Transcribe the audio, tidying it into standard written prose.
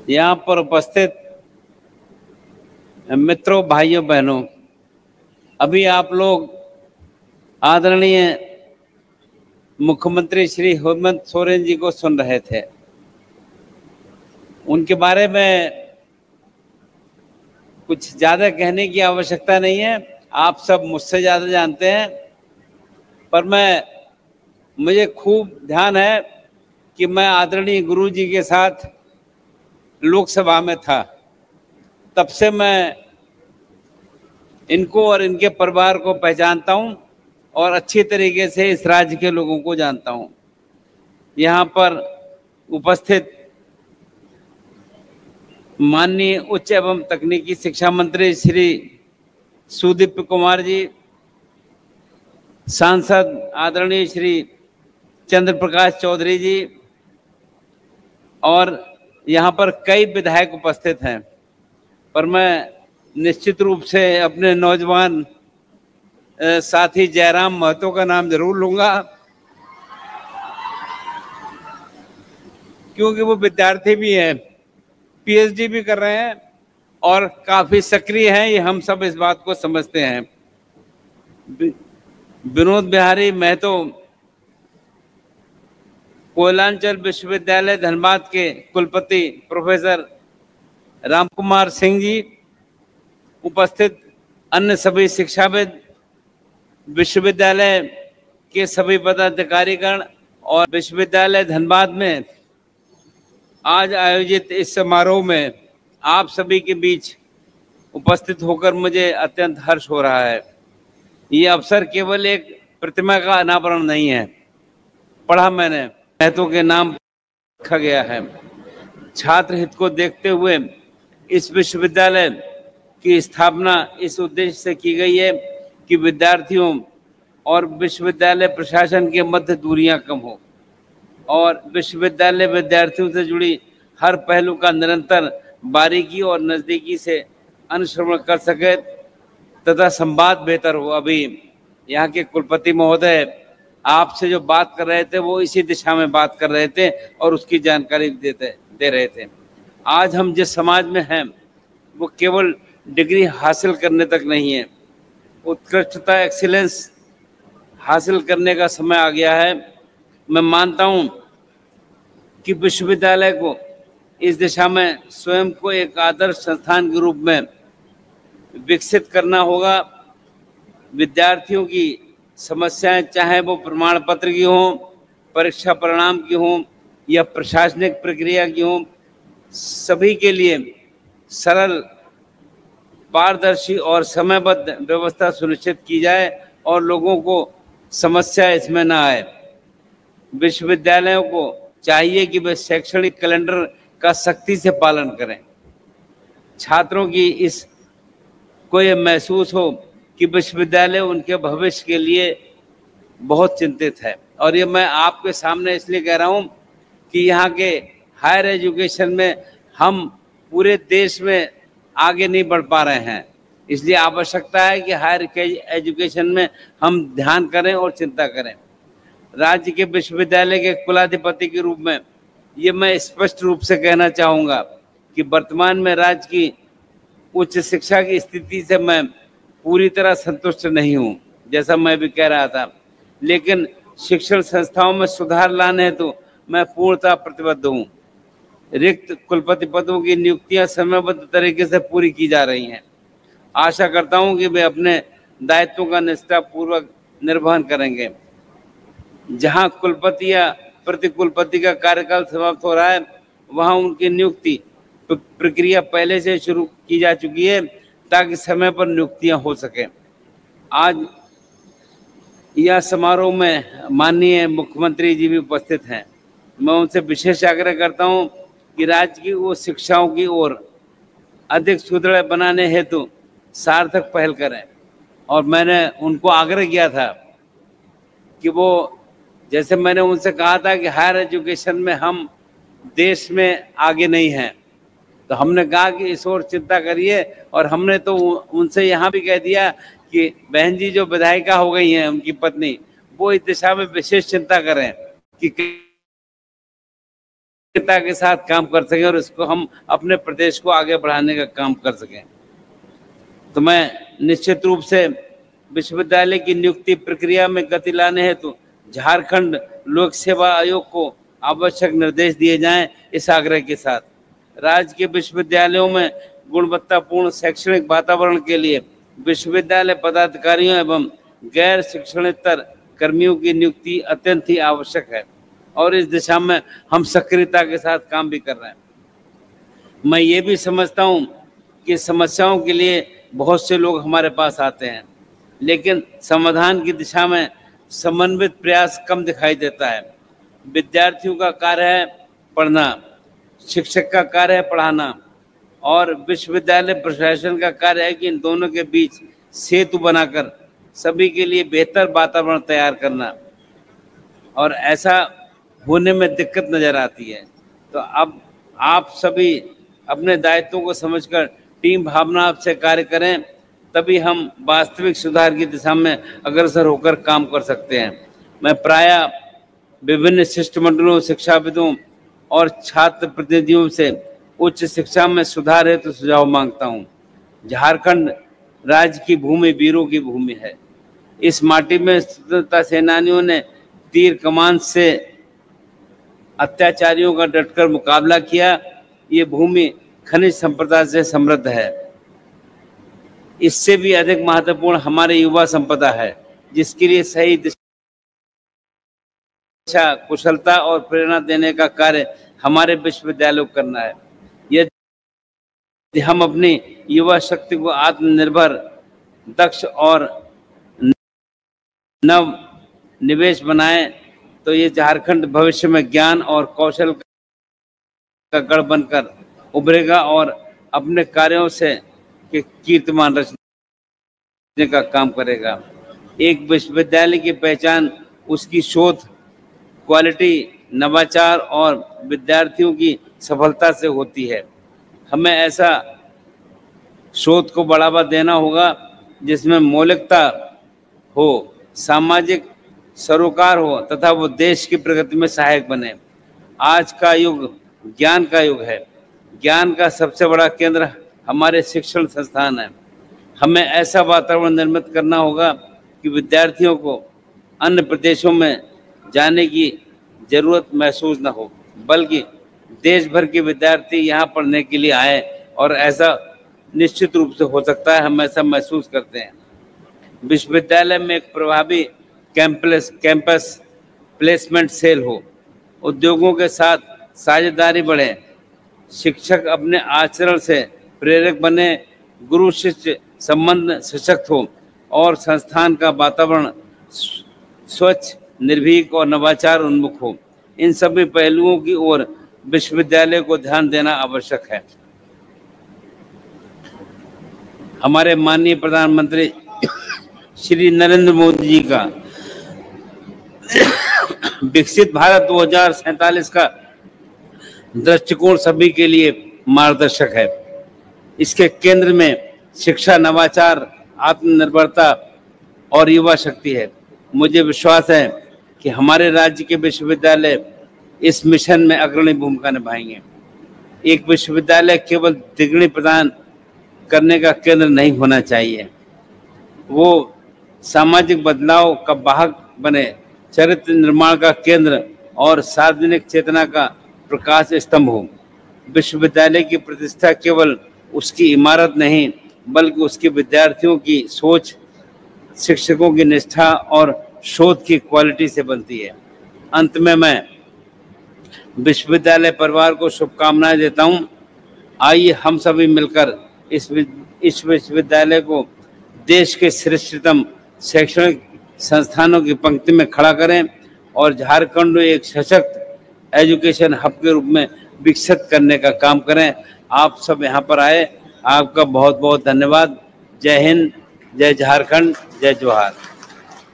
यहाँ पर उपस्थित मित्रों, भाइयों, बहनों, अभी आप लोग आदरणीय मुख्यमंत्री श्री हेमंत सोरेन जी को सुन रहे थे। उनके बारे में कुछ ज़्यादा कहने की आवश्यकता नहीं है, आप सब मुझसे ज़्यादा जानते हैं। पर मुझे खूब ध्यान है कि मैं आदरणीय गुरु जी के साथ लोकसभा में था। तब से मैं इनको और इनके परिवार को पहचानता हूं और अच्छी तरीके से इस राज्य के लोगों को जानता हूं। यहाँ पर उपस्थित माननीय उच्च एवं तकनीकी शिक्षा मंत्री श्री सुदीप कुमार जी, सांसद आदरणीय श्री चंद्र प्रकाश चौधरी जी और यहाँ पर कई विधायक उपस्थित हैं। पर मैं निश्चित रूप से अपने नौजवान साथी जयराम महतो का नाम जरूर लूंगा, क्योंकि वो विद्यार्थी भी हैं, पीएचडी भी कर रहे हैं और काफी सक्रिय हैं। ये हम सब इस बात को समझते हैं। विनोद बिहारी महतो कोयलांचल विश्वविद्यालय धनबाद के कुलपति प्रोफेसर रामकुमार सिंह जी, उपस्थित अन्य सभी शिक्षाविद, विश्वविद्यालय के सभी पदाधिकारीगण और विश्वविद्यालय धनबाद में आज आयोजित इस समारोह में आप सभी के बीच उपस्थित होकर मुझे अत्यंत हर्ष हो रहा है। ये अवसर केवल एक प्रतिमा का अनावरण नहीं है, पढ़ा मैंने, महतो के नाम रखा गया है। छात्र हित को देखते हुए इस विश्वविद्यालय की स्थापना इस उद्देश्य से की गई है कि विद्यार्थियों और विश्वविद्यालय प्रशासन के मध्य दूरियां कम हो और विश्वविद्यालय विद्यार्थियों से जुड़ी हर पहलू का निरंतर बारीकी और नज़दीकी से अनुश्रवण कर सके तथा संवाद बेहतर हो। अभी यहाँ के कुलपति महोदय आपसे जो बात कर रहे थे वो इसी दिशा में बात कर रहे थे और उसकी जानकारी दे रहे थे। आज हम जिस समाज में हैं वो केवल डिग्री हासिल करने तक नहीं है, उत्कृष्टता, एक्सीलेंस हासिल करने का समय आ गया है। मैं मानता हूं कि विश्वविद्यालय को इस दिशा में स्वयं को एक आदर्श संस्थान के रूप में विकसित करना होगा। विद्यार्थियों की समस्याएं, चाहे वो प्रमाण पत्र की हों, परीक्षा परिणाम की हों या प्रशासनिक प्रक्रिया की हों, सभी के लिए सरल, पारदर्शी और समयबद्ध व्यवस्था सुनिश्चित की जाए और लोगों को समस्या इसमें ना आए। विश्वविद्यालयों को चाहिए कि वे शैक्षणिक कैलेंडर का सख्ती से पालन करें। छात्रों की इस को ये महसूस हो कि विश्वविद्यालय उनके भविष्य के लिए बहुत चिंतित है। और ये मैं आपके सामने इसलिए कह रहा हूँ कि यहाँ के हायर एजुकेशन में हम पूरे देश में आगे नहीं बढ़ पा रहे हैं, इसलिए आवश्यकता है कि हायर एजुकेशन में हम ध्यान करें और चिंता करें। राज्य के विश्वविद्यालय के कुलाधिपति के रूप में ये मैं स्पष्ट रूप से कहना चाहूँगा कि वर्तमान में राज्य की उच्च शिक्षा की स्थिति से मैं पूरी तरह संतुष्ट नहीं हूँ, जैसा मैं भी कह रहा था, लेकिन शिक्षण संस्थाओं में सुधार लाने हेतु मैं पूर्णतः प्रतिबद्ध हूँ। रिक्त कुलपति पदों की नियुक्तियां समयबद्ध तरीके से पूरी की जा रही हैं। आशा करता हूं कि वे अपने दायित्वों का निष्ठापूर्वक निर्वहन करेंगे। जहां कुलपति या प्रतिकुलपति का कार्यकाल समाप्त हो रहा है वहां उनकी नियुक्ति प्रक्रिया पहले से शुरू की जा चुकी है ताकि समय पर नियुक्तियां हो सके। आज यह समारोह में माननीय मुख्यमंत्री जी भी उपस्थित हैं। मैं उनसे विशेष आग्रह करता हूं कि राज्य की वो शिक्षाओं की ओर अधिक सुदृढ़ बनाने हेतु सार्थक पहल करें। और मैंने उनको आग्रह किया था कि वो, जैसे मैंने उनसे कहा था कि हायर एजुकेशन में हम देश में आगे नहीं हैं, तो हमने कहा कि इस ओर चिंता करिए। और हमने तो उनसे यहाँ भी कह दिया कि बहन जी जो विधायिका हो गई हैं, उनकी पत्नी, वो इस दिशा में विशेष चिंता करें कि के साथ काम कर सकें और इसको हम अपने प्रदेश को आगे बढ़ाने का काम कर सकें। तो मैं निश्चित रूप से विश्वविद्यालय की नियुक्ति प्रक्रिया में गति लाने हेतु झारखंड लोक सेवा आयोग को आवश्यक निर्देश दिए जाएं, इस आग्रह के साथ राज्य के विश्वविद्यालयों में गुणवत्तापूर्ण शैक्षणिक वातावरण के लिए विश्वविद्यालय पदाधिकारियों एवं गैर शिक्षणेतर कर्मियों की नियुक्ति अत्यंत ही आवश्यक है और इस दिशा में हम सक्रियता के साथ काम भी कर रहे हैं। मैं ये भी समझता हूँ कि समस्याओं के लिए बहुत से लोग हमारे पास आते हैं, लेकिन समाधान की दिशा में समन्वित प्रयास कम दिखाई देता है। विद्यार्थियों का कार्य है पढ़ना, शिक्षक का कार्य है पढ़ाना और विश्वविद्यालय प्रशासन का कार्य है कि इन दोनों के बीच सेतु बनाकर सभी के लिए बेहतर वातावरण तैयार करना, और ऐसा होने में दिक्कत नजर आती है। तो अब आप सभी अपने दायित्वों को समझकर टीम भावना से कार्य करें, तभी हम वास्तविक सुधार की दिशा में अग्रसर होकर काम कर सकते हैं। मैं प्रायः विभिन्न शिष्टमंडलों, शिक्षाविदों और छात्र प्रतिनिधियों से उच्च शिक्षा में सुधार हेतु सुझाव मांगता हूँ। झारखंड राज्य की भूमि वीरों की भूमि है। इस माटी में स्वतंत्रता सेनानियों ने तीर कमान से अत्याचारियों का डटकर मुकाबला किया। ये भूमि खनिज संपदा से समृद्ध है। इससे भी अधिक महत्वपूर्ण हमारे युवा संपदा है, जिसके लिए सही दिशा, कुशलता और प्रेरणा देने का कार्य हमारे विश्वविद्यालयों को करना है। यदि हम अपनी युवा शक्ति को आत्मनिर्भर, दक्ष और नव निवेश बनाएं, तो ये झारखंड भविष्य में ज्ञान और कौशल का गढ़ बनकर उभरेगा और अपने कार्यों से कीर्तिमान रचने का काम करेगा। एक विश्वविद्यालय की पहचान उसकी शोध, क्वालिटी, नवाचार और विद्यार्थियों की सफलता से होती है। हमें ऐसा शोध को बढ़ावा देना होगा जिसमें मौलिकता हो, सामाजिक सरोकार हो तथा वो देश की प्रगति में सहायक बने। आज का युग ज्ञान का युग है। ज्ञान का सबसे बड़ा केंद्र हमारे शिक्षण संस्थान है। हमें ऐसा वातावरण निर्मित करना होगा कि विद्यार्थियों को अन्य प्रदेशों में जाने की जरूरत महसूस न हो, बल्कि देश भर के विद्यार्थी यहाँ पढ़ने के लिए आए, और ऐसा निश्चित रूप से हो सकता है। हम ऐसा महसूस करते हैं। विश्वविद्यालय में एक प्रभावी कैंपस प्लेसमेंट सेल हो, उद्योगों के साथ साझेदारी बढ़े, शिक्षक अपने आचरण से प्रेरक बने, गुरु शिष्य संबंध सशक्त हो और संस्थान का वातावरण स्वच्छ, निर्भीक और नवाचार उन्मुख हो। इन सभी पहलुओं की ओर विश्वविद्यालय को ध्यान देना आवश्यक है। हमारे माननीय प्रधानमंत्री श्री नरेंद्र मोदी जी का विकसित भारत 2047 का दृष्टिकोण सभी के लिए मार्गदर्शक है। इसके केंद्र में शिक्षा, नवाचार, आत्मनिर्भरता और युवा शक्ति है। मुझे विश्वास है कि हमारे राज्य के विश्वविद्यालय इस मिशन में अग्रणी भूमिका निभाएंगे। एक विश्वविद्यालय केवल डिग्री प्रदान करने का केंद्र नहीं होना चाहिए, वो सामाजिक बदलाव का वाहक बने, चरित्र निर्माण का केंद्र और सार्वजनिक चेतना का प्रकाश स्तंभ हो। विश्वविद्यालय की प्रतिष्ठा केवल उसकी इमारत नहीं, बल्कि उसके विद्यार्थियों की सोच, शिक्षकों की निष्ठा और शोध की क्वालिटी से बनती है। अंत में मैं विश्वविद्यालय परिवार को शुभकामनाएं देता हूं। आइए हम सभी मिलकर इस विश्वविद्यालय को देश के श्रेष्ठतम शैक्षणिक संस्थानों की पंक्ति में खड़ा करें और झारखंड को एक सशक्त एजुकेशन हब के रूप में विकसित करने का काम करें। आप सब यहाँ पर आए, आपका बहुत बहुत धन्यवाद। जय हिंद, जय झारखंड, जय जोहार।